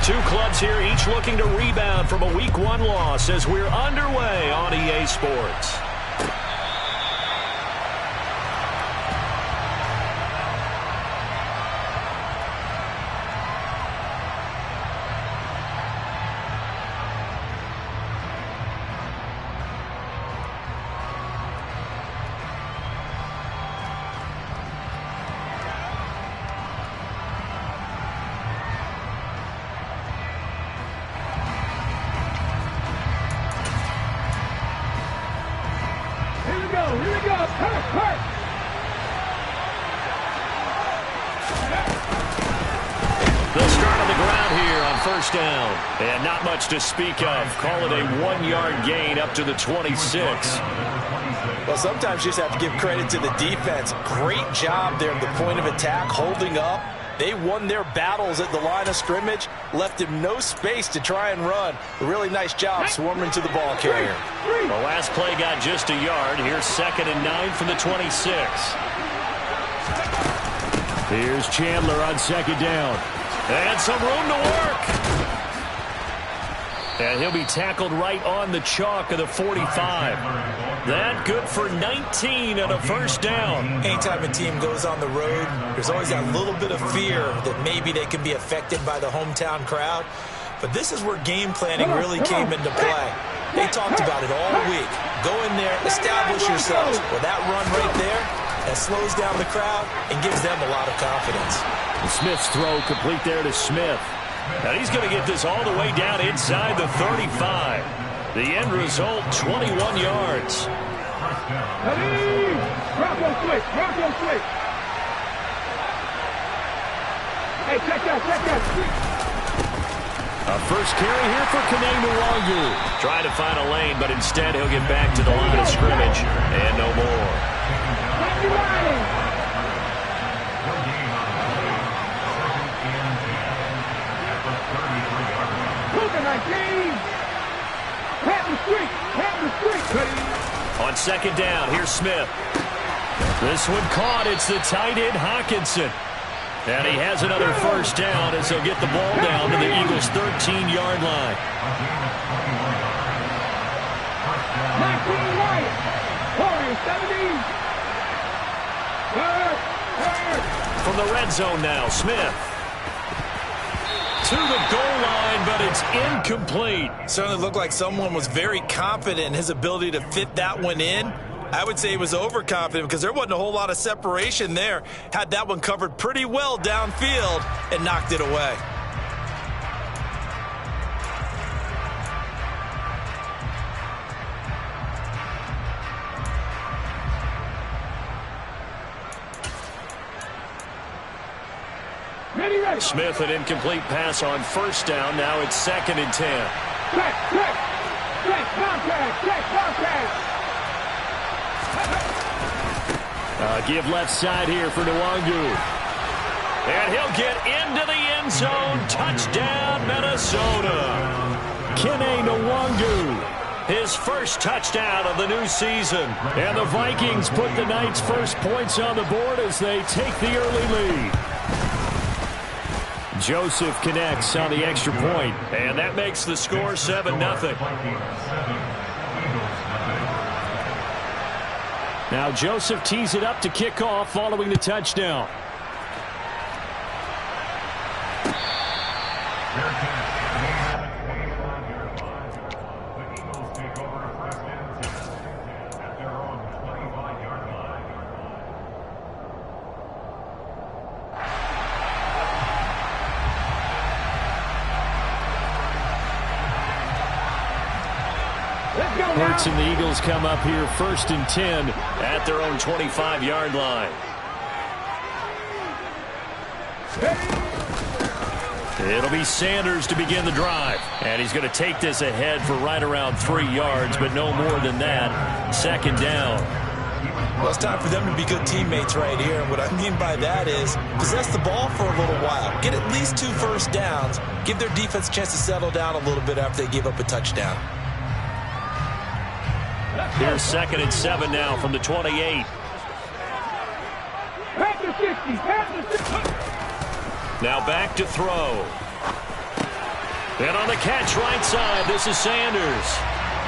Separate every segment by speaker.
Speaker 1: Two clubs here, each looking to rebound from a Week 1 loss as we're underway on EA Sports.
Speaker 2: They'll start on the ground here on first down. And not much to speak of. Call it a 1-yard gain up to the 26.
Speaker 3: Well, sometimes you just have to give credit to the defense. Great job there at the point of attack, holding up. They won their battles at the line of scrimmage, left him no space to try and run. A really nice job swarming to the ball carrier.
Speaker 1: The last play got just a yard. Here's 2nd and 9 from the 26.
Speaker 2: Here's Chandler on 2nd down.
Speaker 1: And some room to work. And he'll be tackled right on the chalk of the 45. That good for 19 and a first down.
Speaker 3: Anytime a team goes on the road, there's always that little bit of fear that maybe they can be affected by the hometown crowd. But this is where game planning really came into play. They talked about it all week. Go in there, establish yourselves. Well, that run right there, that slows down the crowd and gives them a lot of confidence.
Speaker 1: Smith's throw complete there to Smith. And he's going to get this all the way down inside the 35. The end result, 21 yards.
Speaker 4: Hey, check that.
Speaker 1: A first carry here for Kene. Trying to find a lane, but instead he'll get back to the line of scrimmage. And no more. On 2nd down, here's Smith. This one caught. It's the tight end, Hawkinson. And he has another first down as he'll get the ball down to the Eagles' 13-yard line. From the red zone now, Smith. To the goal line, but it's incomplete.
Speaker 3: Certainly looked like someone was very confident in his ability to fit that one in. I would say he was overconfident because there wasn't a whole lot of separation there. Had that one covered pretty well downfield and knocked it away.
Speaker 1: Smith, an incomplete pass on first down. Now it's 2nd and 10. Give left side here for Nwangu. And he'll get into the end zone. Touchdown, Minnesota. Kene Nwangu, his first touchdown of the new season. And the Vikings put the night's first points on the board as they take the early lead. Joseph connects on the extra point, and that makes the score 7-0. Now Joseph tees it up to kick off following the touchdown. Hurts and the Eagles come up here 1st and 10 at their own 25-yard line. It'll be Sanders to begin the drive. And he's going to take this ahead for right around 3 yards, but no more than that. 2nd down.
Speaker 3: Well, it's time for them to be good teammates right here. And what I mean by that is possess the ball for a little while. Get at least 2 first downs. Give their defense a chance to settle down a little bit after they give up a touchdown.
Speaker 1: Here's 2nd and 7 now from the 28. Now back to throw.
Speaker 2: And on the catch right side, this is Sanders.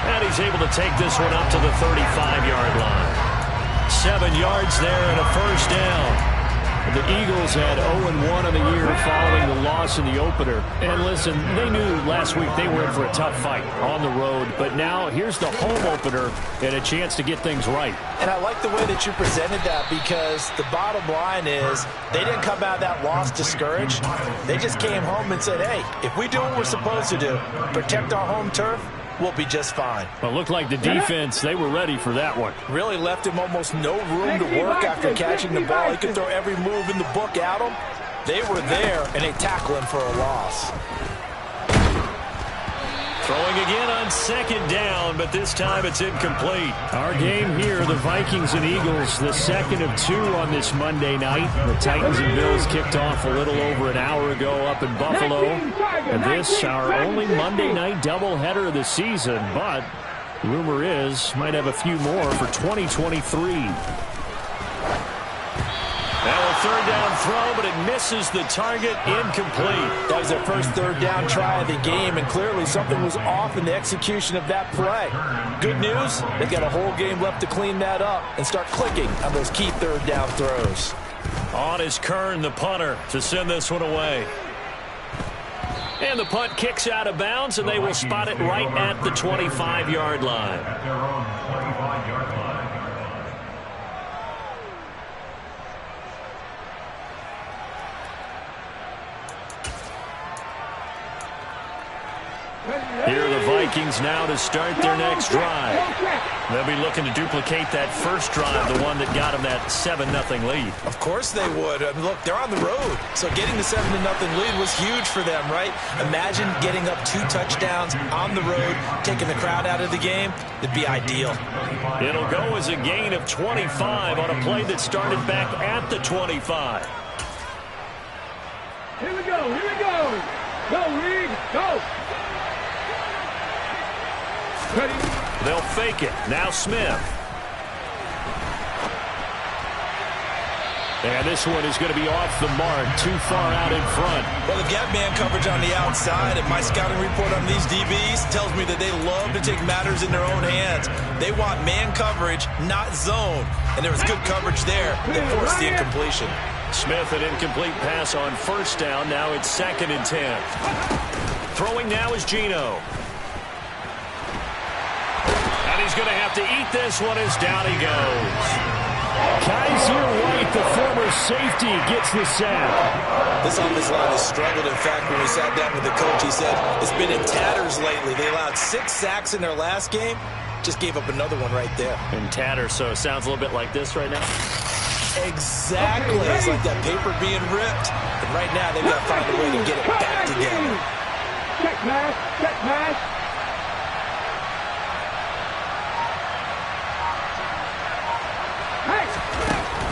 Speaker 2: And he's able to take this one up to the 35-yard line. 7 yards there and a first down. The Eagles had 0-1 on the year following the loss in the opener. And listen, they knew last week they were in for a tough fight on the road. But now here's the home opener and a chance to get things right.
Speaker 3: And I like the way that you presented that, because the bottom line is they didn't come out of that loss discouraged. They just came home and said, hey, if we do what we're supposed to do, protect our home turf, we'll be just fine.
Speaker 2: Well, it looked like the defense, they were ready for that one.
Speaker 3: Really left him almost no room to work after catching the ball. He could throw every move in the book at him. They were there, and they tackled him for a loss.
Speaker 2: Throwing again on second down, but this time it's incomplete.
Speaker 1: Our game here, the Vikings and Eagles, the second of 2 on this Monday night. The Titans and Bills kicked off a little over an hour ago up in Buffalo. And this, our only Monday night doubleheader of the season, but rumor is might have a few more for 2023.
Speaker 2: Now a third down throw, but it misses the target, incomplete.
Speaker 3: That was their first third down try of the game, and clearly something was off in the execution of that play. Good news, they've got a whole game left to clean that up and start clicking on those key third down throws.
Speaker 2: On is Kern, the punter, to send this one away. And the punt kicks out of bounds, and they will spot it right at the 25-yard line. Here are the Vikings now to start their next drive. They'll be looking to duplicate that first drive, the one that got them that 7-0 lead.
Speaker 3: Of course they would. I mean, look, they're on the road, so getting the 7-0 lead was huge for them, right? Imagine getting up 2 touchdowns on the road, taking the crowd out of the game. It'd be ideal.
Speaker 2: It'll go as a gain of 25 on a play that started back at the 25.
Speaker 4: Here we go, here we go. Go, Reed, go. Ready.
Speaker 2: They'll fake it. Now Smith. And this one is going to be off the mark, too far out in front.
Speaker 3: Well, they've got man coverage on the outside, and my scouting report on these DBs tells me that they love to take matters in their own hands. They want man coverage, not zone. And there was good coverage there that forced the incompletion.
Speaker 2: Smith, an incomplete pass on first down. Now it's 2nd and 10. Throwing now is Geno. And he's going to have to eat this one as down he goes.
Speaker 1: Kaiser White, the former safety, gets the sack.
Speaker 3: This offensive line has struggled. In fact, when we sat down with the coach, he said it's been in tatters lately. They allowed 6 sacks in their last game. Just gave up another one right there.
Speaker 2: In tatters, so it sounds a little bit like this right now.
Speaker 3: Exactly. It's like that paper being ripped. And right now, they've got to find a way to get it back together.
Speaker 4: Check pass, check pass.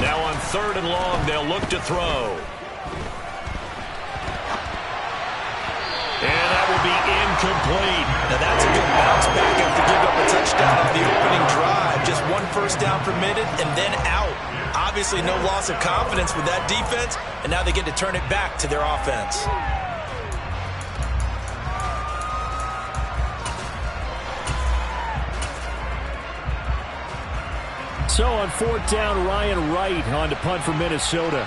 Speaker 2: Now on 3rd and long, they'll look to throw. And that will be incomplete.
Speaker 3: Now that's a good bounce back after giving up a touchdown on the opening drive. Just 1 first down permitted and then out. Obviously no loss of confidence with that defense, and now they get to turn it back to their offense.
Speaker 1: So on 4th down, Ryan Wright on to punt for Minnesota.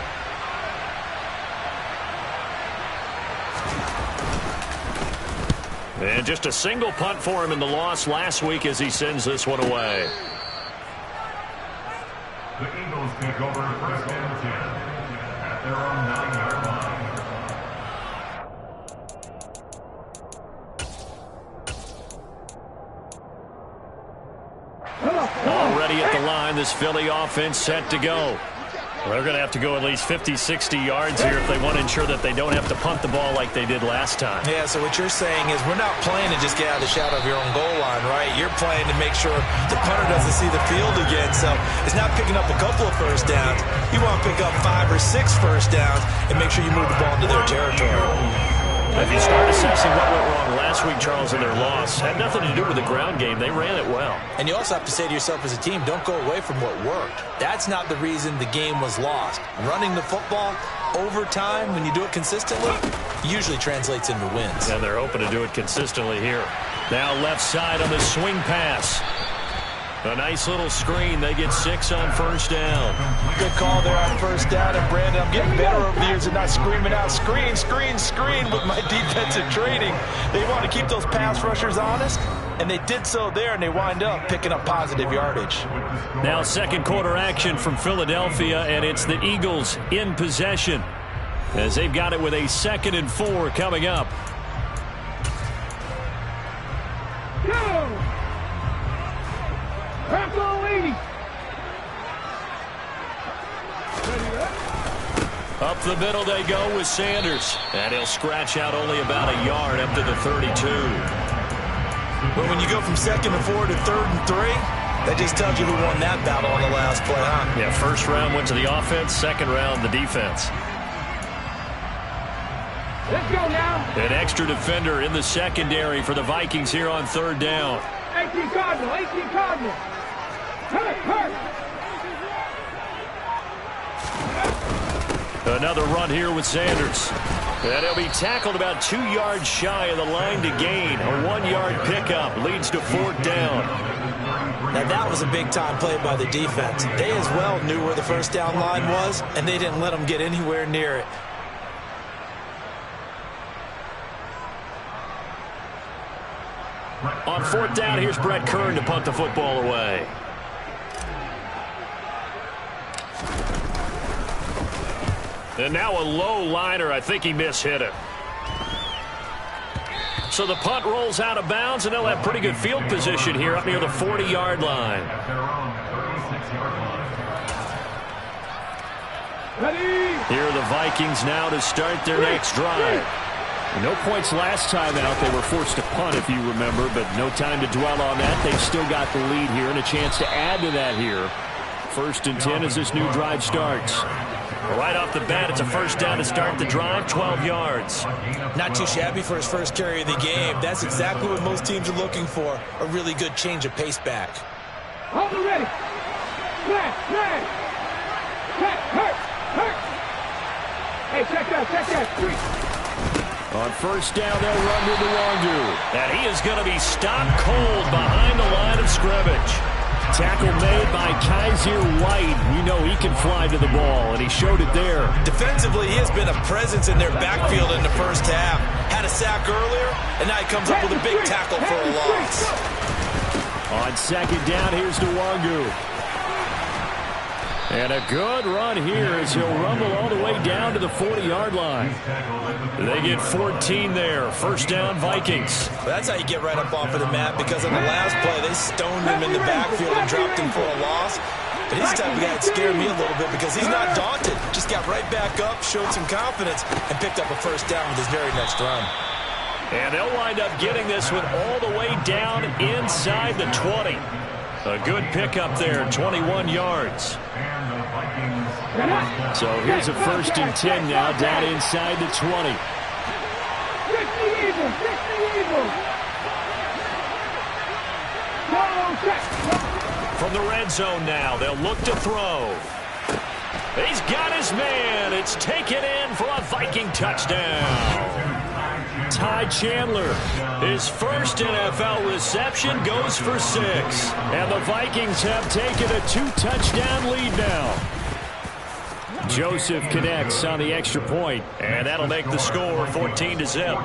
Speaker 2: And just a single punt for him in the loss last week as he sends this one away.
Speaker 5: The Eagles take over 1st and 10 at their own 9-yard line.
Speaker 2: Already at the line, this Philly offense set to go. They're going to have to go at least 50, 60 yards here if they want to ensure that they don't have to punt the ball like they did last time.
Speaker 3: Yeah, so what you're saying is we're not playing to just get out of the shadow of your own goal line, right? You're playing to make sure the punter doesn't see the field again. So it's not picking up a couple of first downs. You want to pick up 5 or 6 first downs and make sure you move the ball into their territory.
Speaker 2: If you start assessing what went wrong last week, Charles, in their loss, had nothing to do with the ground game. They ran it well.
Speaker 3: And you also have to say to yourself as a team, don't go away from what worked. That's not the reason the game was lost. Running the football over time, when you do it consistently, usually translates into wins.
Speaker 2: And they're hoping to do it consistently here. Now left side on the swing pass. A nice little screen. They get 6 on first down.
Speaker 3: Good call there on first down. And, Brandon, I'm getting better over the years and not screaming out, screen, screen, screen with my defensive training. They want to keep those pass rushers honest, and they did so there, and they wind up picking up positive yardage.
Speaker 2: Now second quarter action from Philadelphia, and it's the Eagles in possession as they've got it with a 2nd and 4 coming up.
Speaker 4: Go!
Speaker 2: Up the middle they go with Sanders. And he'll scratch out only about a yard up to the 32.
Speaker 3: But when you go from 2nd and 4 to 3rd and 3, that just tells you who won that battle on the last play, huh?
Speaker 2: Yeah, first round went to the offense, second round the defense.
Speaker 4: Let's go now.
Speaker 2: An extra defender in the secondary for the Vikings here on 3rd down.
Speaker 4: 18 Cardinal, 18 Cardinal. Hurt.
Speaker 2: Another run here with Sanders. And he'll be tackled about 2 yards shy of the line to gain. A 1-yard pickup leads to 4th down.
Speaker 3: Now that was a big-time play by the defense. They as well knew where the first down line was, and they didn't let them get anywhere near it.
Speaker 2: On 4th down, here's Brett Kern to punt the football away. And now a low liner. I think he mishit it. So the punt rolls out of bounds, and they'll have pretty good field position here up near the 40-yard line.
Speaker 4: Ready?
Speaker 2: Here are the Vikings now to start their next drive. No points last time out. They were forced to punt, if you remember, but no time to dwell on that. They've still got the lead here and a chance to add to that here. 1st and 10 as this new drive starts. Right off the bat, it's a first down to start the drive, 12 yards.
Speaker 3: Not too shabby for his first carry of the game. That's exactly what most teams are looking for, a really good change of pace back.
Speaker 4: Hold it ready. Hurt. Hey, check that.
Speaker 2: On first down, they'll run to Nwangu. And he is going to be stopped cold behind the line of scrimmage. Tackle made by Kaiser White. We know he can fly to the ball, and he showed it there.
Speaker 3: Defensively, he has been a presence in their backfield in the first half. Had a sack earlier, and now he comes up with a big tackle for a loss.
Speaker 2: On 2nd down, here's Nwangu. And a good run here as he'll rumble all the way down to the 40-yard line. They get 14 there. First down, Vikings.
Speaker 3: Well, that's how you get right up off of the mat, because on the last play, they stoned him in the backfield and dropped him for a loss. But he's the type of guy that scared me a little bit because he's not daunted. Just got right back up, showed some confidence, and picked up a first down with his very next run.
Speaker 2: And they'll wind up getting this one all the way down inside the 20. A good pickup there, 21 yards. So here's a 1st and 10 now, down inside the 20. From the red zone now, they'll look to throw. He's got his man. It's taken in for a Viking touchdown. Ty Chandler, his first NFL reception, goes for 6. And the Vikings have taken a 2-touchdown lead now. Joseph connects on the extra point, and that'll make the score 14-0.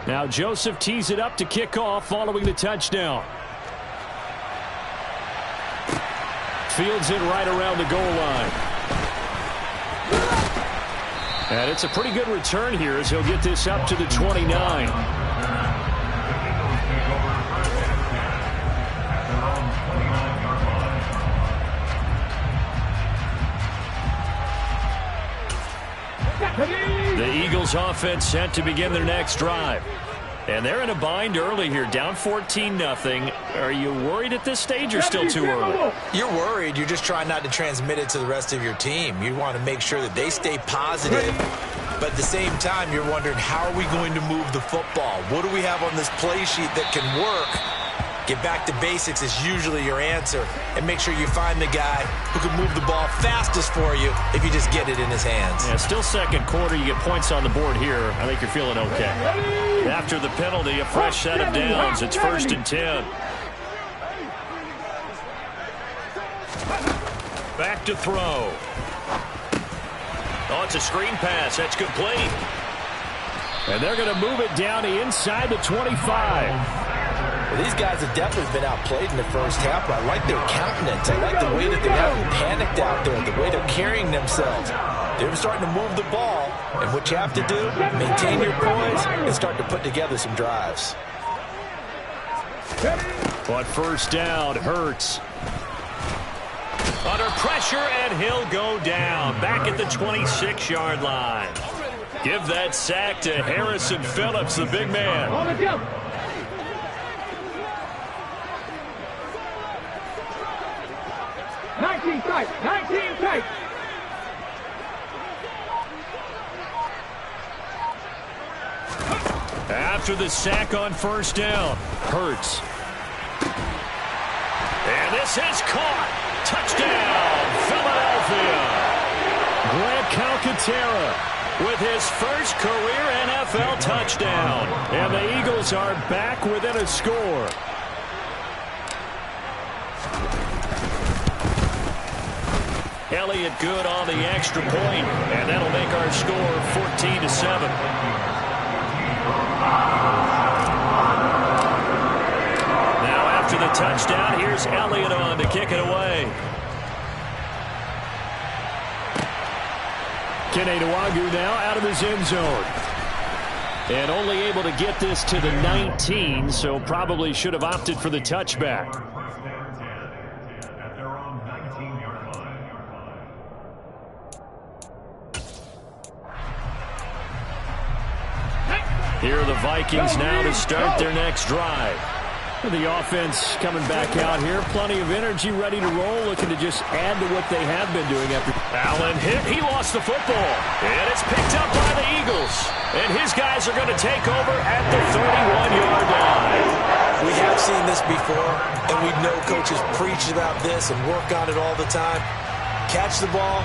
Speaker 2: Now Joseph tees it up to kick off following the touchdown. Fields it right around the goal line. And it's a pretty good return here as he'll get this up to the 29. The Eagles offense set to begin their next drive. And they're in a bind early here, down 14-0. Are you worried at this stage or still too early?
Speaker 3: You're worried. You're just trying not to transmit it to the rest of your team. You want to make sure that they stay positive. But at the same time, you're wondering, how are we going to move the football? What do we have on this play sheet that can work? Get back to basics is usually your answer, and make sure you find the guy who can move the ball fastest for you if you just get it in his hands.
Speaker 2: Yeah, still second quarter. You get points on the board here. I think you're feeling okay. After the penalty, a fresh set of downs. It's 1st and 10. Back to throw. Oh, it's a screen pass. That's complete.
Speaker 1: And they're going to move it down to inside the 25.
Speaker 3: Well, these guys have definitely been outplayed in the first half, but I like their countenance. I like the way that they haven't panicked out there, the way they're carrying themselves. They're starting to move the ball, and what you have to do, maintain your poise and start to put together some drives.
Speaker 1: But first down hurts.
Speaker 2: Under pressure, and he'll go down. Back at the 26-yard line. Give that sack to Harrison Phillips, the big man.
Speaker 4: On the jump. Nineteen tight.
Speaker 2: After the sack on first down, Hurts. And this is caught. Touchdown, Philadelphia.
Speaker 1: Grant Calcaterra
Speaker 2: With his first career NFL touchdown.
Speaker 1: And the Eagles are back within a score.
Speaker 2: Elliott good on the extra point, and that'll make our score 14-7. Now after the touchdown, here's Elliott on to kick it away.
Speaker 1: Kene Nwagu now out of his end zone. And only able to get this to the 19, so probably should have opted for the touchback.
Speaker 5: At their own 19-yard line.
Speaker 2: Here are the Vikings now to start their next drive.
Speaker 1: The offense coming back out here. Plenty of energy, ready to roll, looking to just add to what they have been doing after.
Speaker 2: Allen hit. He lost the football. And it's picked up by the Eagles. And his guys are going to take over at the 31-yard line.
Speaker 3: We have seen this before, and we know coaches preach about this and work on it all the time. Catch the ball.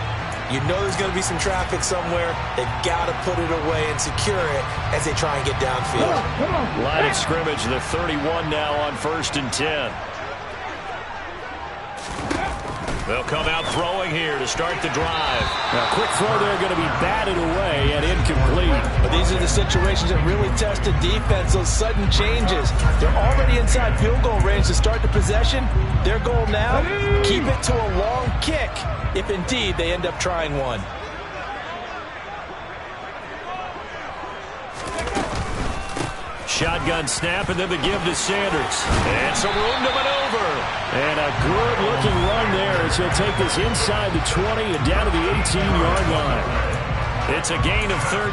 Speaker 3: You know there's going to be some traffic somewhere. They've got to put it away and secure it as they try and get downfield.
Speaker 2: Line of scrimmage, the 31 now on 1st and 10. They'll come out throwing here to start the drive.
Speaker 1: Now, quick throw there going to be batted away and incomplete.
Speaker 3: But these are the situations that really test the defense, those sudden changes. They're already inside field goal range to start the possession. Their goal now, keep it to a long kick, if indeed they end up trying one.
Speaker 2: Shotgun snap, and then the give to Sanders. And some room to maneuver.
Speaker 1: And a good-looking run there as he'll take this inside the 20 and down to the 18-yard line.
Speaker 2: It's a gain of 13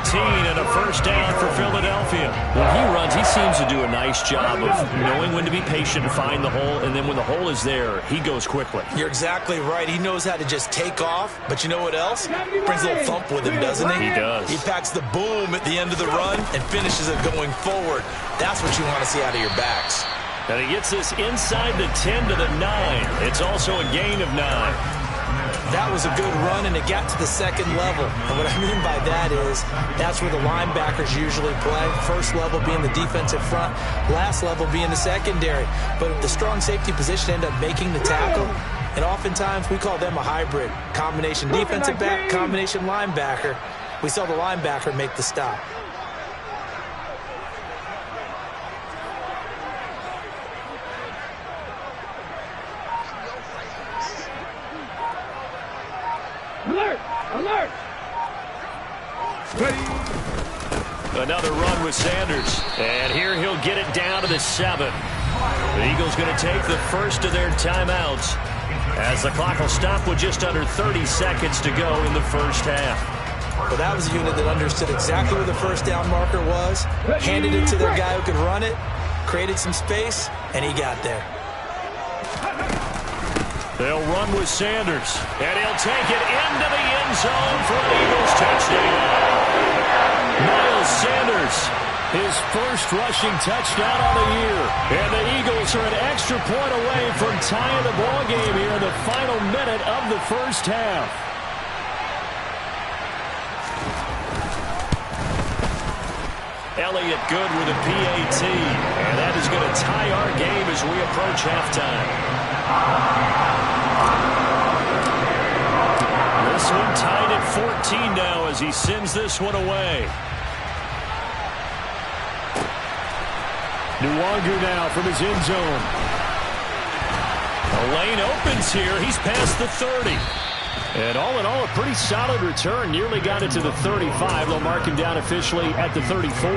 Speaker 2: and a first down for Philadelphia. When he runs, he seems to do a nice job of knowing when to be patient and find the hole, and then when the hole is there, he goes quickly.
Speaker 3: You're exactly right. He knows how to just take off, but you know what else? Brings a little thump with him, doesn't he?
Speaker 2: He does.
Speaker 3: He packs the boom at the end of the run and finishes it going forward. That's what you want to see out of your backs.
Speaker 2: And he gets this inside the 10 to the 9. It's also a gain of 9.
Speaker 3: That was a good run, and it got to the second level. And what I mean by that is that's where the linebackers usually play. First level being the defensive front, last level being the secondary. But the strong safety position ended up making the tackle, and oftentimes we call them a hybrid. Combination defensive back, combination linebacker. We saw the linebacker make the stop.
Speaker 4: Alert! Alert!
Speaker 2: Another run with Sanders. And here he'll get it down to the 7. The Eagles going to take the first of their timeouts as the clock will stop with just under 30 seconds to go in the first half.
Speaker 3: Well, that was a unit that understood exactly where the first down marker was, handed it to their guy who could run it, created some space, and he got there.
Speaker 2: They'll run with Sanders, and he'll take it into the end zone for an Eagles touchdown. Miles Sanders, His first rushing touchdown on the year. And the Eagles are an extra point away from tying the ball game here in the final minute of the first half. Elliott good with a PAT. And that is going to tie our game as we approach halftime. This one tied at 14 now as he sends this one away. Nwangu now from his end zone. The lane opens here. He's past the 30. And all in all, a pretty solid return. Nearly got it to the 35. They'll mark him down officially at the 34.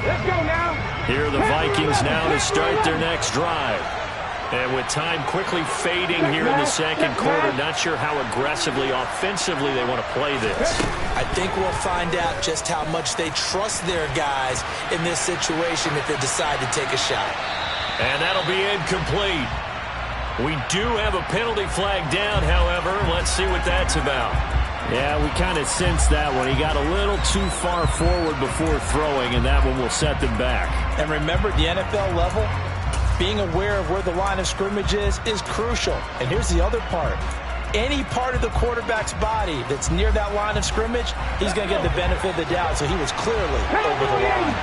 Speaker 4: Let's go now.
Speaker 2: Here are the Vikings now to start their next drive. And with time quickly fading here in the second quarter, not sure how aggressively, offensively they want to play this.
Speaker 3: I think we'll find out just how much they trust their guys in this situation if they decide to take a shot.
Speaker 2: And that'll be incomplete. We do have a penalty flag down, however. Let's see what that's about. Yeah, we kind of sensed that one. He got a little too far forward before throwing, and that one will set them back.
Speaker 3: And remember, the NFL level, being aware of where the line of scrimmage is crucial. And here's the other part. Any part of the quarterback's body that's near that line of scrimmage, he's going to get the benefit of the doubt. So he was clearly over the line.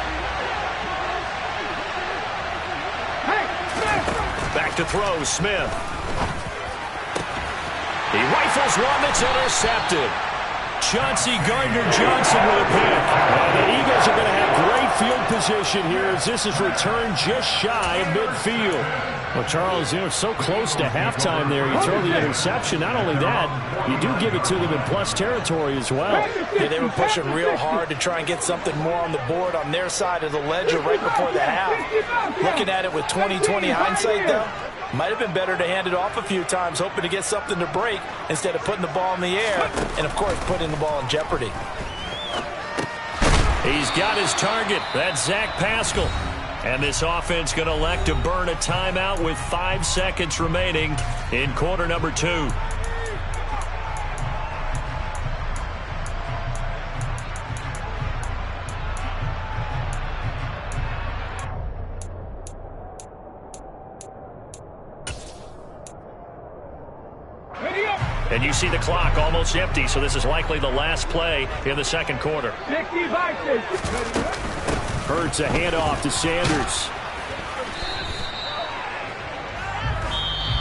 Speaker 2: Back to throw, Smith. He rifles one that's intercepted. Chauncey Gardner-Johnson with a pick. The Eagles are going to have great field position here as this is returned just shy of midfield. Well, Charles, you know, so close to halftime there. You throw the interception. Not only that, you do give it to them in plus territory as well.
Speaker 3: Yeah, they were pushing real hard to try and get something more on the board on their side of the ledger right before the half. Looking at it with 20/20 hindsight, though, might have been better to hand it off a few times, hoping to get something to break instead of putting the ball in the air and, of course, putting the ball in jeopardy.
Speaker 2: He's got his target. That's Zach Pascal. And this offense going to elect to burn a timeout with 5 seconds remaining in quarter number 2. And you see the clock almost empty, so this is likely the last play in the second quarter.
Speaker 4: 60 vikes.
Speaker 2: Hurts a handoff to Sanders.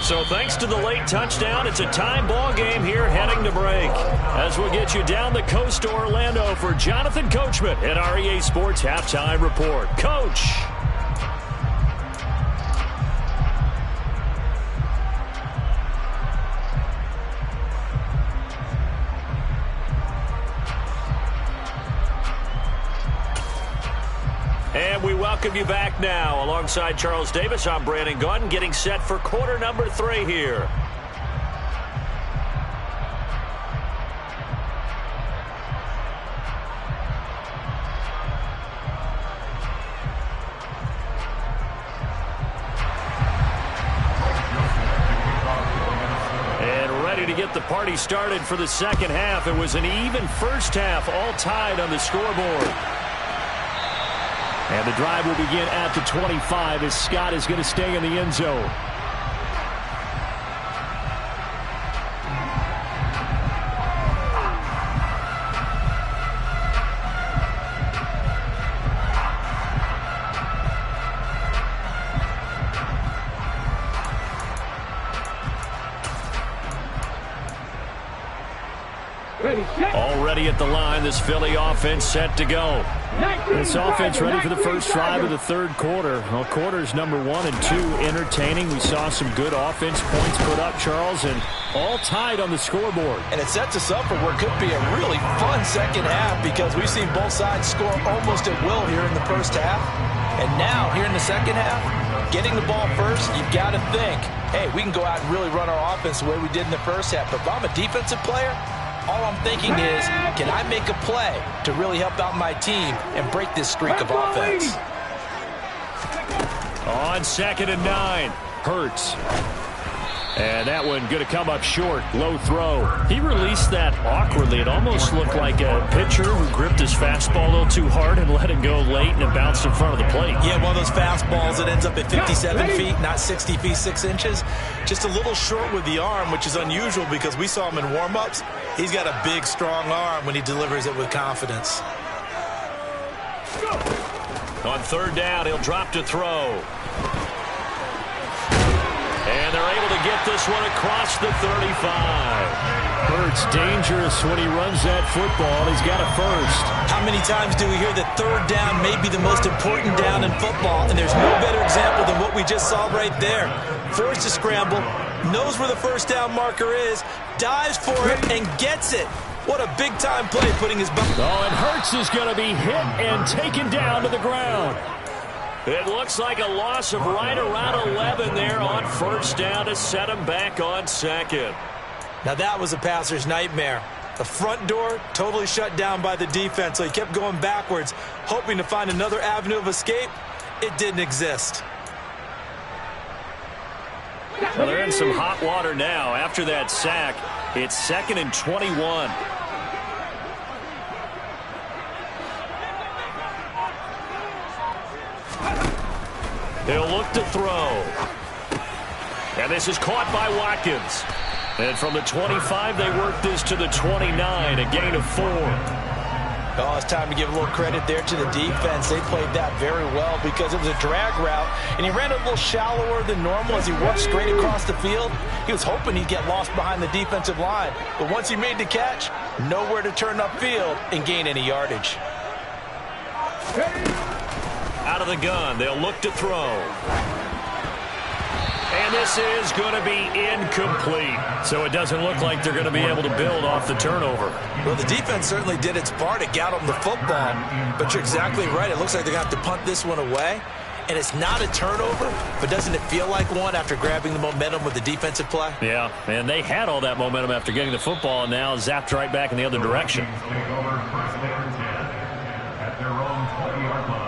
Speaker 2: So thanks to the late touchdown, it's a time ball game here heading to break. As we'll get you down the coast to Orlando for Jonathan Coachman at our EA Sports Halftime Report. Coach. And we welcome you back now. Alongside Charles Davis, I'm Brandon Gaudin, getting set for quarter number 3 here. And ready to get the party started for the second half. It was an even first half, all tied on the scoreboard. And the drive will begin at the 25 as Scott is going to stay in the end zone. Already at the line, this Philly offense set to go. This offense ready for the first drive of the third quarter. Well, quarters number 1 and 2 entertaining. We saw some good offense points put up, Charles, and all tied on the scoreboard.
Speaker 3: And it sets us up for what could be a really fun second half because we've seen both sides score almost at will here in the first half. And now, here in the second half, getting the ball first, you've got to think, hey, we can go out and really run our offense the way we did in the first half. But if I'm a defensive player, all I'm thinking is, can I make a play to really help out my team and break this streak of offense?
Speaker 2: On 2nd and 9, Hurts.
Speaker 1: And that one going to come up short. Low throw.
Speaker 2: He released that awkwardly. It almost looked like a pitcher who gripped his fastball a little too hard and let it go late, and it bounced in front of the plate.
Speaker 3: Yeah, one of those fastballs that ends up at 57 feet, not 60 feet, 6 inches. Just a little short with the arm, which is unusual because we saw him in warm-ups. He's got a big, strong arm when he delivers it with confidence.
Speaker 2: On third down, he'll drop to throw. And they're able to get this one across the 35.
Speaker 1: Hurts dangerous when he runs that football. He's got a first.
Speaker 3: How many times do we hear that third down may be the most important down in football? And there's no better example than what we just saw right there. Forced to scramble, knows where the first down marker is, dives for it, and gets it. What a big-time play putting his butt.
Speaker 1: Oh, and Hurts is going to be hit and taken down to the ground.
Speaker 2: It looks like a loss of right around 11 there on first down to set him back on second.
Speaker 3: Now that was a passer's nightmare. The front door totally shut down by the defense, so he kept going backwards, hoping to find another avenue of escape. It didn't exist.
Speaker 2: Well, they're in some hot water now. After that sack, it's 2nd and 21. He'll look to throw. And this is caught by Watkins. And from the 25, they work this to the 29, a gain of 4.
Speaker 3: Oh, it's time to give a little credit there to the defense. They played that very well because it was a drag route, and he ran a little shallower than normal as he worked straight across the field. He was hoping he'd get lost behind the defensive line, but once he made the catch, nowhere to turn upfield and gain any yardage.
Speaker 2: Out of the gun, they'll look to throw. And this is going to be incomplete. So it doesn't look like they're going to be able to build off the turnover.
Speaker 3: Well, the defense certainly did its part to get them the football. But you're exactly right. It looks like they're going to have to punt this one away. And it's not a turnover, but doesn't it feel like one after grabbing the momentum with the defensive play?
Speaker 2: Yeah, and they had all that momentum after getting the football, and now zapped right back in the other direction.
Speaker 5: At their own 20-yard line.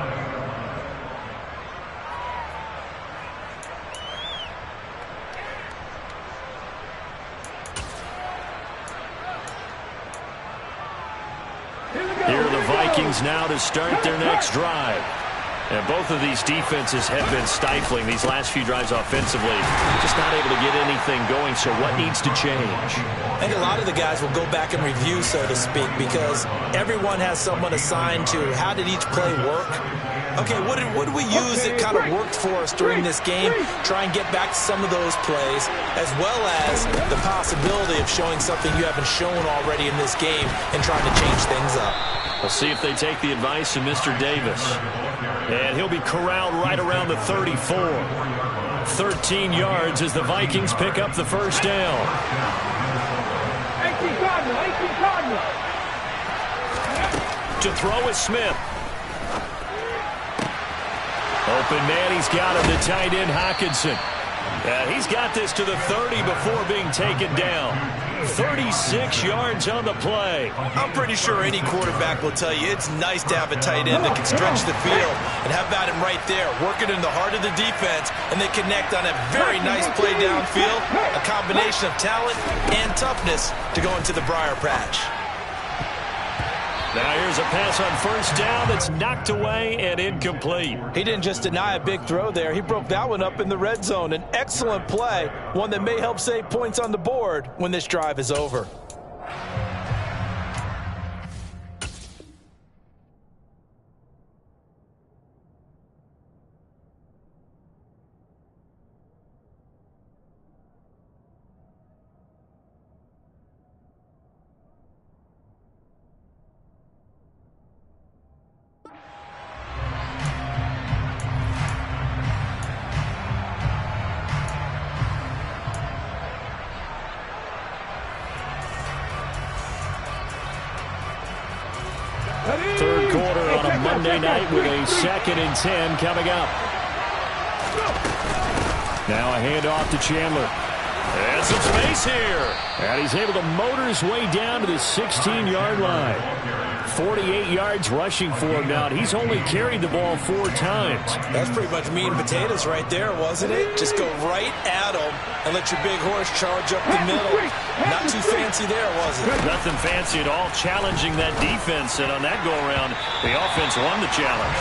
Speaker 2: Here are the Vikings now to start their next drive. And both of these defenses have been stifling these last few drives offensively. Just not able to get anything going, so what needs to change?
Speaker 3: I think a lot of the guys will go back and review, so to speak, because everyone has someone assigned to how did each play work. Okay, what did we use that kind of worked for us during this game? Try and get back to some of those plays, as well as the possibility of showing something you haven't shown already in this game and trying to change things up.
Speaker 2: We'll see if they take the advice of Mr. Davis. And he'll be corralled right around the 34. 13 yards as the Vikings pick up the first down.
Speaker 4: 18 Cardinal.
Speaker 2: To throw is Smith. Open man, he's got him, the tight end Hockenson. He's got this to the 30 before being taken down. 36 yards on the play.
Speaker 3: I'm pretty sure any quarterback will tell you it's nice to have a tight end that can stretch the field. And how about him right there, working in the heart of the defense, and they connect on a very nice play downfield, a combination of talent and toughness to go into the briar patch.
Speaker 2: Now here's a pass on first down that's knocked away and incomplete.
Speaker 3: He didn't just deny a big throw there. He broke that one up in the red zone. An excellent play, one that may help save points on the board when this drive is over.
Speaker 2: Third quarter on a Monday night with a 2nd and 10 coming up. Now a handoff to Chandler. And some space here. And he's able to motor his way down to the 16-yard line. 48 yards rushing for him now. He's only carried the ball 4 times.
Speaker 3: That's pretty much meat and potatoes right there, wasn't it? Just go right at him and let your big horse charge up the middle. Not too fancy there, was it?
Speaker 2: Nothing fancy at all, challenging that defense. And on that go-around, the offense won the challenge.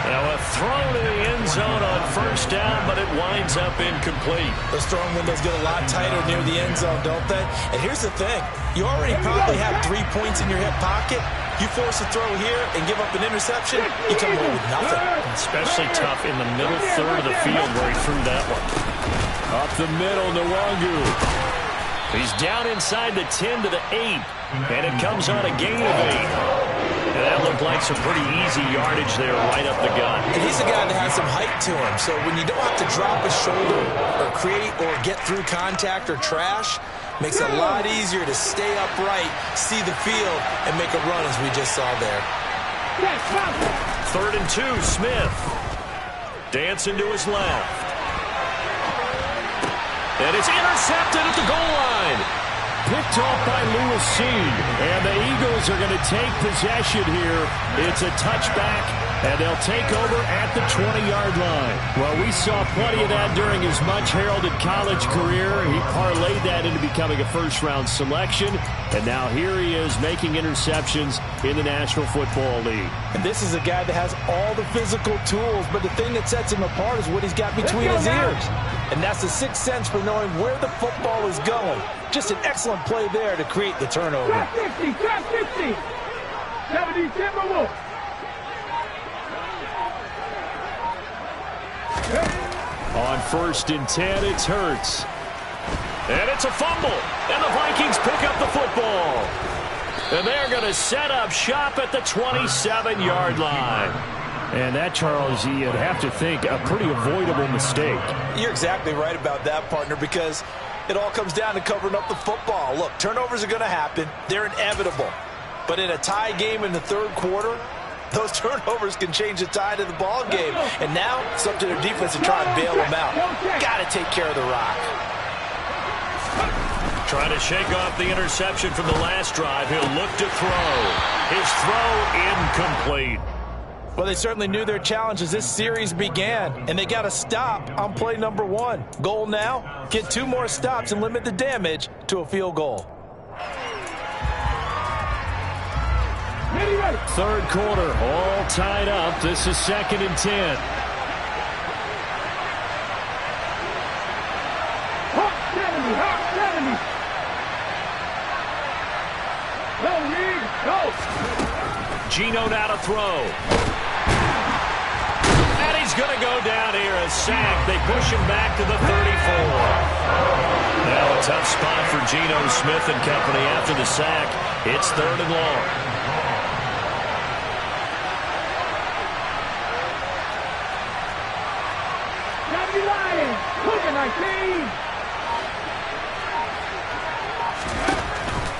Speaker 2: Now a throw to the end zone on first down, but it winds up incomplete.
Speaker 3: Those throwing windows get a lot tighter near the end zone, don't they? And here's the thing. You already probably have 3 points in your hip pocket. You force a throw here and give up an interception, you come away with nothing. Especially tough in the middle third of the field where he threw that one.
Speaker 2: Up the middle, Nwangu. He's down inside the 10 to the 8, and it comes on a gain of 8. And that looked like some pretty easy yardage there right up the gut.
Speaker 3: And he's a guy that has some height to him, so when you don't have to drop a shoulder or create or get through contact or trash, makes it a lot easier to stay upright, see the field, and make a run as we just saw there.
Speaker 2: 3rd and 2, Smith. Dancing to his left. And it's intercepted at the goal line. Picked off by Lewis Seed. And the Eagles are going to take possession here. It's a touchback, and they'll take over at the 20-yard line. Well, we saw plenty of that during his much-heralded college career. He parlayed that into becoming a first-round selection. And now here he is making interceptions in the National Football League.
Speaker 3: And this is a guy that has all the physical tools, but the thing that sets him apart is what he's got between his ears. And that's the sixth sense for knowing where the football is going. Just an excellent play there to create the turnover.
Speaker 4: 50, 50. 70, Timberwolves.
Speaker 2: On 1st and 10, it's Hurts. And it's a fumble. And the Vikings pick up the football. And they're going to set up shop at the 27-yard line. And that, Charles, you'd have to think a pretty avoidable mistake.
Speaker 3: You're exactly right about that, partner, because it all comes down to covering up the football. Look, turnovers are going to happen. They're inevitable. But in a tie game in the 3rd quarter, those turnovers can change the tide of the ball game. And now it's up to their defense to try and bail them out. Got to take care of the rock.
Speaker 2: Trying to shake off the interception from the last drive. He'll look to throw. His throw incomplete.
Speaker 3: Well, they certainly knew their challenge as this series began, and they got to stop on play number 1. Goal now, get 2 more stops and limit the damage to a field goal.
Speaker 2: 3rd quarter, all tied up. This is 2nd and 10. Geno now to throw. And he's going to go down here, a sack. They push him back to the 34. Now a tough spot for Geno Smith and company after the sack. It's 3rd and long.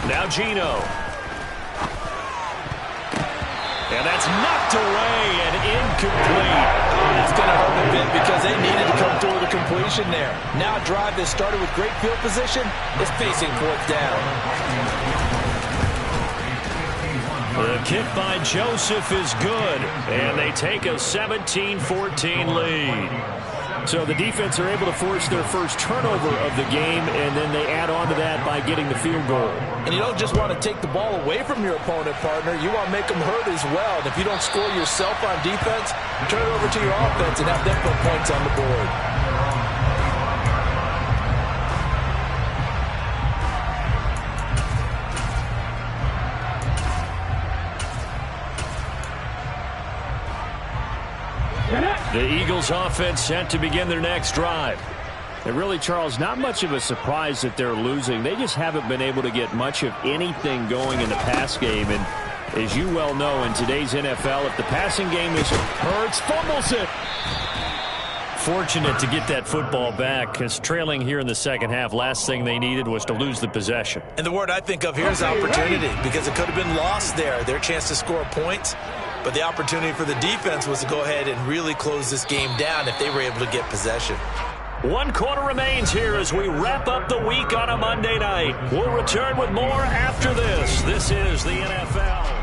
Speaker 2: Now Geno. And that's knocked away and incomplete.
Speaker 3: Oh, that's going to hurt a bit because they needed to come through with a completion there. Now a drive that started with great field position is facing 4th down.
Speaker 2: The kick by Joseph is good, and they take a 17-14 lead. So the defense are able to force their first turnover of the game, and then they add on to that by getting the field goal.
Speaker 3: And you don't just want to take the ball away from your opponent, partner. You want to make them hurt as well. And if you don't score yourself on defense, turn it over to your offense and have them put points on the board.
Speaker 2: The Eagles offense set to begin their next drive. And really, Charles, not much of a surprise that they're losing. They just haven't been able to get much of anything going in the pass game. And as you well know, in today's NFL, if the passing game is Hurts fumbles it. Fortunate to get that football back, because trailing here in the second half, last thing they needed was to lose the possession.
Speaker 3: And the word I think of here is opportunity, because it could have been lost there, their chance to score points. But the opportunity for the defense was to go ahead and really close this game down if they were able to get possession.
Speaker 2: 1 quarter remains here as we wrap up the week on a Monday night. We'll return with more after this. This is the NFL.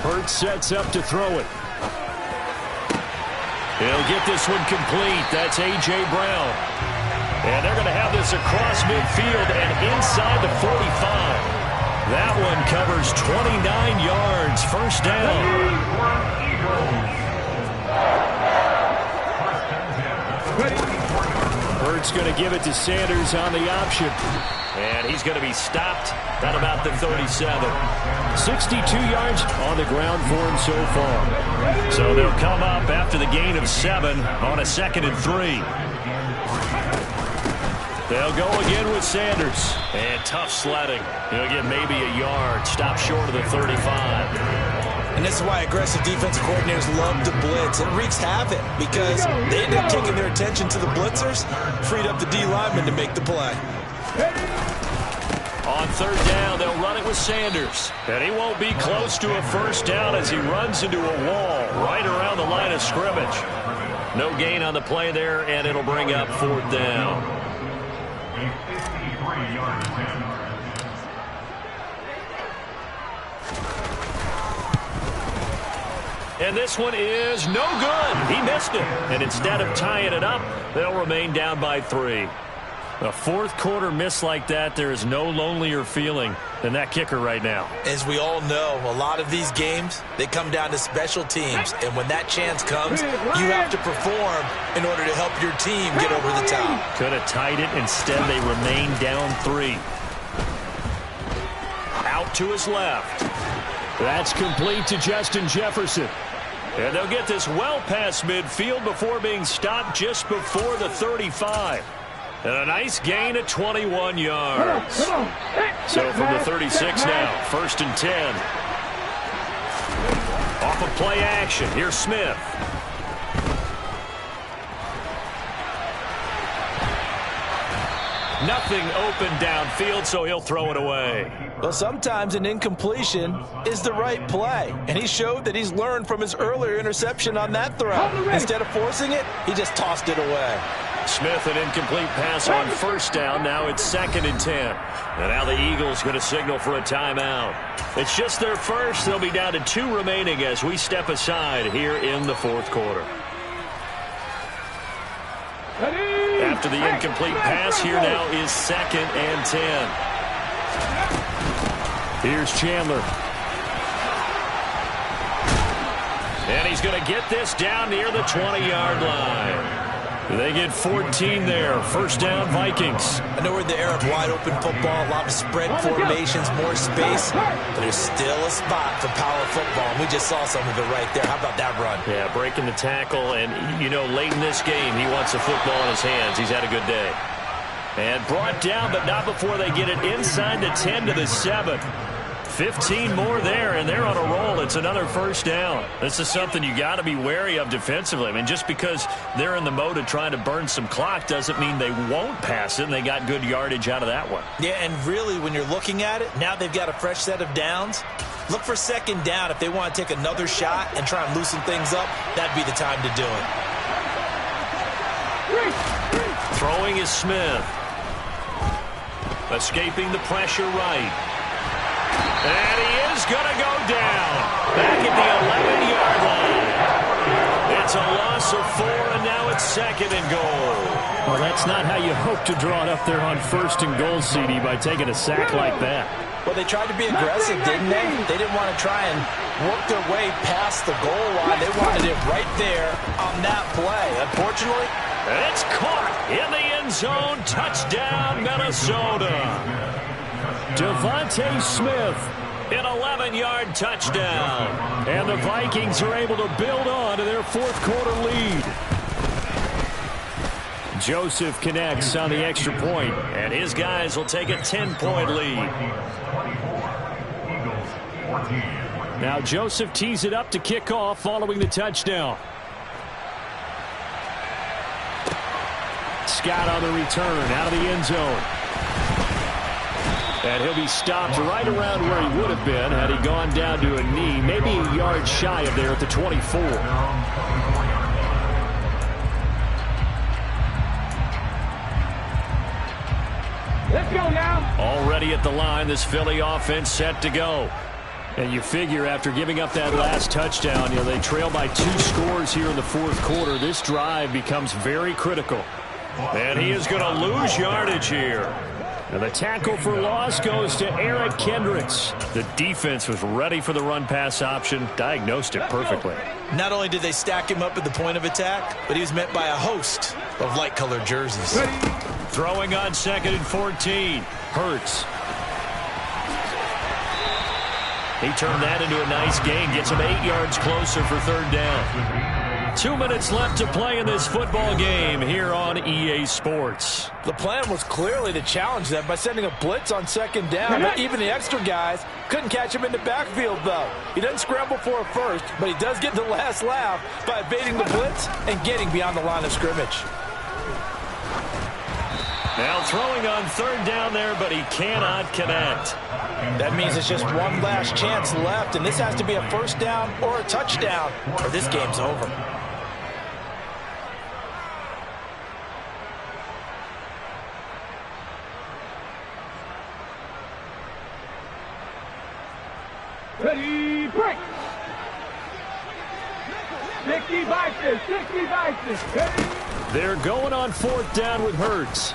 Speaker 1: Hurts sets up to throw it. He'll get this one complete. That's A.J. Brown. And they're going to have this across midfield and inside the 45. That one covers 29 yards. First down. Hurts going to give it to Sanders on the option.
Speaker 2: And he's going to be stopped at about the 37.
Speaker 1: 62 yards on the ground for him so far.
Speaker 2: So they'll come up after the gain of 7 on a 2nd and 3. They'll go again with Sanders. And tough sledding. He'll get maybe a yard. Stop short of the 35.
Speaker 3: And this is why aggressive defensive coordinators love to blitz. It wreaks havoc because they end up taking their attention to the blitzers, freed up the D lineman to make the play.
Speaker 2: On 3rd down, they'll run it with Sanders.
Speaker 1: And he won't be close to a first down as he runs into a wall right around the line of scrimmage.
Speaker 2: No gain on the play there, and it'll bring up 4th down.
Speaker 5: A 53-yard attempt.
Speaker 2: And this one is no good. He missed it. And instead of tying it up, they'll remain down by 3.
Speaker 1: A fourth quarter miss like that, there is no lonelier feeling than that kicker right now.
Speaker 3: As we all know, a lot of these games, they come down to special teams. And when that chance comes, you have to perform in order to help your team get over the top.
Speaker 1: Could have tied it. Instead, they remain down 3.
Speaker 2: Out to his left.
Speaker 1: That's complete to Justin Jefferson.
Speaker 2: And they'll get this well past midfield before being stopped just before the 35. And a nice gain of 21 yards.
Speaker 1: So from the 36 now, 1st and 10.
Speaker 2: Off of play action, here's Smith. Nothing open downfield, so he'll throw it away.
Speaker 3: Well, sometimes an incompletion is the right play. And he showed that he's learned from his earlier interception on that throw. Instead of forcing it, he just tossed it away.
Speaker 2: Smith, an incomplete pass on 1st down. Now it's 2nd and 10. And now the Eagles going to signal for a timeout. It's just their first. They'll be down to 2 remaining as we step aside here in the 4th quarter. After the incomplete pass, here now is 2nd and 10.
Speaker 1: Here's Chandler.
Speaker 2: And he's going to get this down near the 20-yard line. They get 14 there. 1st down, Vikings.
Speaker 3: I know we're in the era of wide-open football, a lot of spread formations, more space, but there's still a spot for power football, and we just saw some of it right there. How about that run?
Speaker 2: Yeah, breaking the tackle, and, you know, late in this game, he wants the football in his hands. He's had a good day. And brought down, but not before they get it inside the 10 to the 7. 15 more there, and they're on a roll. It's another 1st down. This is something you got to be wary of defensively. I mean, just because they're in the mode of trying to burn some clock doesn't mean they won't pass it, and they got good yardage out of that one.
Speaker 3: Yeah, and really, when you're looking at it, now they've got a fresh set of downs. Look for 2nd down. If they want to take another shot and try and loosen things up, that'd be the time to do it.
Speaker 2: Throwing is Smith. Escaping the pressure right. And he is going to go down back at the 11-yard line. It's a loss loss of 4, and now it's 2nd and goal.
Speaker 1: Well, that's not how you hope to draw it up there on 1st and goal, CD, by taking a sack like that.
Speaker 3: Well, they tried to be aggressive, didn't they? They didn't want to try and work their way past the goal line. They wanted it right there on that play. Unfortunately,
Speaker 2: it's caught in the end zone. Touchdown, Minnesota.
Speaker 1: Devontae Smith.
Speaker 2: An 11-yard touchdown.
Speaker 1: And the Vikings are able to build on to their 4th quarter lead. Joseph connects on the extra point,
Speaker 2: and his guys will take a 10-point lead.
Speaker 1: Now Joseph tees it up to kick off following the touchdown. Scott on the return out of the end zone. And he'll be stopped right around where he would have been had he gone down to a knee, maybe a yard shy of there at the 24.
Speaker 4: Let's go now.
Speaker 2: Already at the line, this Philly offense set to go.
Speaker 1: And you figure after giving up that last touchdown, they trail by 2 scores here in the 4th quarter. This drive becomes very critical.
Speaker 2: And he is going to lose yardage here.
Speaker 1: And the tackle for loss goes to Eric Kendricks.
Speaker 2: The defense was ready for the run-pass option, diagnosed it perfectly.
Speaker 3: not only did they stack him up at the point of attack, but he was met by a host of light-colored jerseys.
Speaker 2: Throwing on 2nd and 14. Hurts. He turned that into a nice gain. Gets him 8 yards closer for 3rd down. 2 minutes left to play in this football game here on EA Sports.
Speaker 3: The plan was clearly to challenge them by sending a blitz on 2nd down. But even the extra guys couldn't catch him in the backfield, though. He doesn't scramble for a first, but he does get the last laugh by evading the blitz and getting beyond the line of scrimmage.
Speaker 2: Now throwing on 3rd down there, but he cannot connect.
Speaker 3: That means it's just one last chance left, and this has to be a 1st down or a touchdown, or this game's over.
Speaker 4: Ready, break! 60 vikes, 60 vikes.
Speaker 1: They're going on 4th down with Hurts.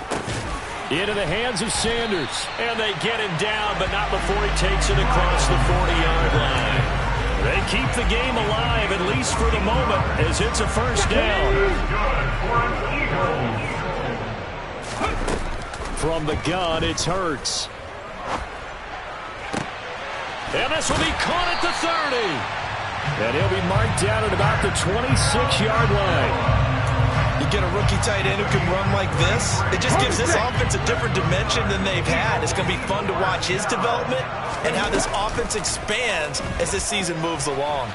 Speaker 1: Into the hands of Sanders.
Speaker 2: And they get him down, but not before he takes it across the 40-yard line. They keep the game alive, at least for the moment, as it's a 1st down.
Speaker 1: From the gun, it's Hurts.
Speaker 2: And this will be caught at the 30.
Speaker 1: And he'll be marked down at about the 26-yard line.
Speaker 3: You get a rookie tight end who can run like this, it just gives this offense a different dimension than they've had. It's going to be fun to watch his development and how this offense expands as this season moves along.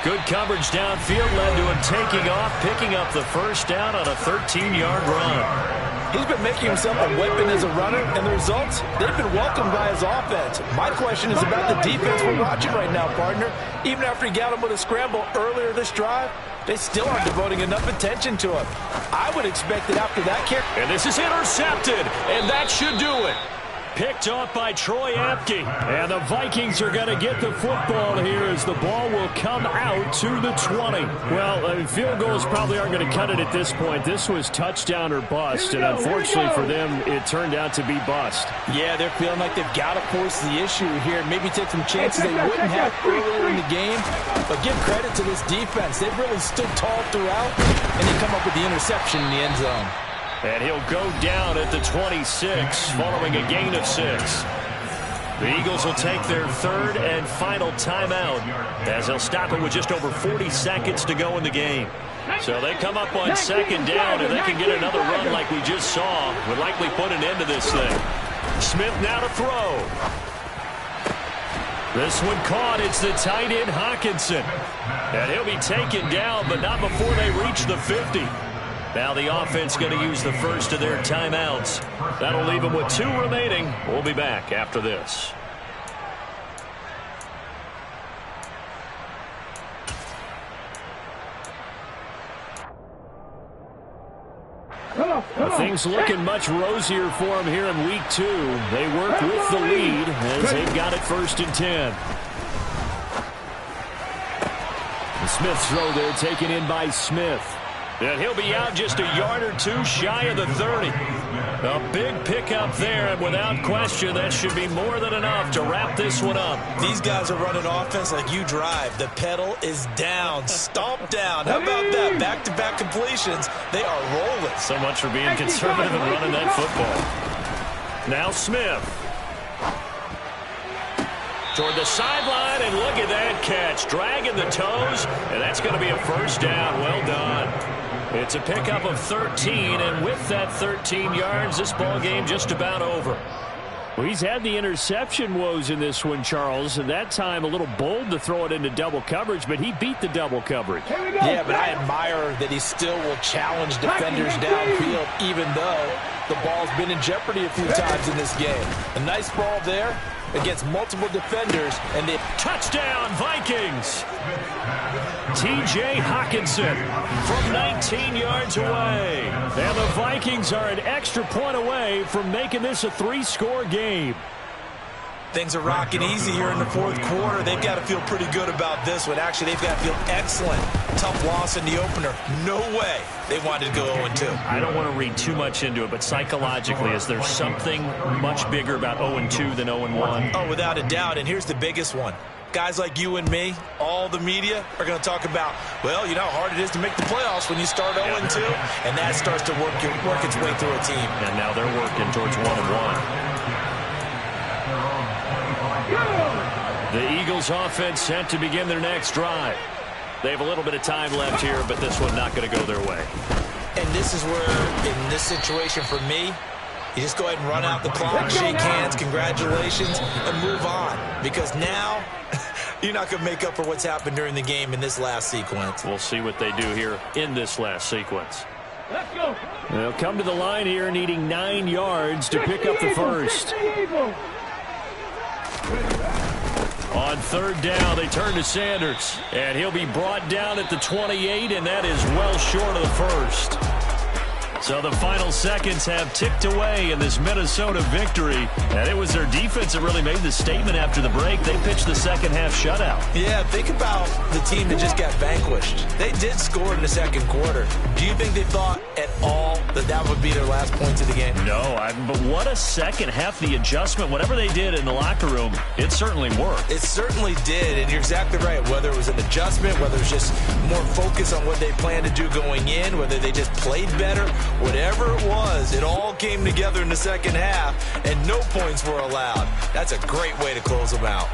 Speaker 2: Good coverage downfield led to him taking off, picking up the 1st down on a 13-yard run.
Speaker 3: He's been making himself a weapon as a runner, and the results, they've been welcomed by his offense. My question is about the defense we're watching right now, partner. Even after he got him with a scramble earlier this drive, they still aren't devoting enough attention to him. I would expect that after that kick.
Speaker 2: And this is intercepted, and that should do it. Picked off by Troy Apke.
Speaker 1: And the Vikings are going to get the football here as the ball will come out to the 20. Well, field goals probably aren't going to cut it at this point. This was touchdown or bust, and unfortunately for them, it turned out to be bust.
Speaker 3: Yeah, they're feeling like they've got to force the issue here and maybe take some chances they wouldn't have earlier in the game. But give credit to this defense. They've really stood tall throughout, and they come up with the interception in the end zone.
Speaker 2: And he'll go down at the 26 following a gain of 6. The Eagles will take their 3rd and final timeout as they'll stop it with just over 40 seconds to go in the game. So they come up on 2nd down, and they can get another run like we just saw. Would likely put an end to this thing. Smith now to throw. This one caught. It's the tight end Hawkinson. And he'll be taken down, but not before they reach the 50. Now the offense going to use the first of their timeouts. That'll leave them with 2 remaining. We'll be back after this.
Speaker 1: Things looking much rosier for them here in week 2. They work with the lead as they've got it 1st and 10. Smith's throw there taken in by Smith.
Speaker 2: And he'll be out just a yard or two shy of the 30. A big pickup there, and without question, that should be more than enough to wrap this one up.
Speaker 3: These guys are running offense like you drive. The pedal is down, stomp down. How about that? Back-to-back completions. They are rolling.
Speaker 2: So much for being conservative and running that football. Now Smith. Toward the sideline, and look at that catch. Dragging the toes, and that's going to be a first down. Well done. It's a pickup of 13, and with that 13 yards, this ball game just about over.
Speaker 1: Well, he's had the interception woes in this one, Charles, and that time a little bold to throw it into double coverage, but he beat the double coverage.
Speaker 3: Yeah, but I admire that he still will challenge defenders downfield, even though the ball's been in jeopardy a few times in this game. A nice ball there against multiple defenders, and they...
Speaker 2: Touchdown, Vikings! T.J. Hawkinson from 19 yards away.
Speaker 1: And the Vikings are an extra point away from making this a 3-score game.
Speaker 3: Things are rocking easy here in the fourth quarter. They've got to feel pretty good about this one. Actually, they've got to feel excellent. Tough loss in the opener. No way they wanted to go 0-2.
Speaker 2: I don't want to read too much into it, but psychologically, is there something much bigger about 0-2 than 0-1?
Speaker 3: Oh, without a doubt, and here's the biggest one. Guys like you and me, all the media, are going to talk about, well, you know how hard it is to make the playoffs when you start 0-2, and that starts to work its way through a team.
Speaker 2: And now they're working towards 1-1. The Eagles offense set to begin their next drive. They have a little bit of time left here, but this one not going to go their way.
Speaker 3: And this is where, in this situation for me, you just go ahead and run out the clock, shake hands, congratulations, and move on. Because now, you're not going to make up for what's happened during the game in this last sequence.
Speaker 2: We'll see what they do here in this last sequence.
Speaker 4: Let's go.
Speaker 1: They'll come to the line here needing 9 yards to pick up the first.
Speaker 2: On third down, they turn to Sanders. And he'll be brought down at the 28, and that is well short of the first. So the final seconds have ticked away in this Minnesota victory. And it was their defense that really made the statement after the break. They pitched the second half shutout.
Speaker 3: Yeah, think about the team that just got vanquished. They did score in the second quarter. Do you think they thought at all that that would be their last points of the game?
Speaker 2: No, but what a second half. The adjustment, whatever they did in the locker room, it certainly worked.
Speaker 3: It certainly did, and you're exactly right. Whether it was an adjustment, whether it was just more focus on what they planned to do going in, whether they just played better, whatever it was, it all came together in the second half, and no points were allowed. That's a great way to close them out.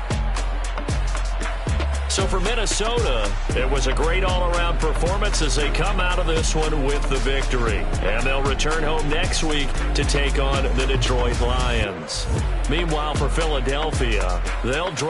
Speaker 2: So for Minnesota, it was a great all-around performance as they come out of this one with the victory. And they'll return home next week to take on the Detroit Lions. Meanwhile, for Philadelphia, they'll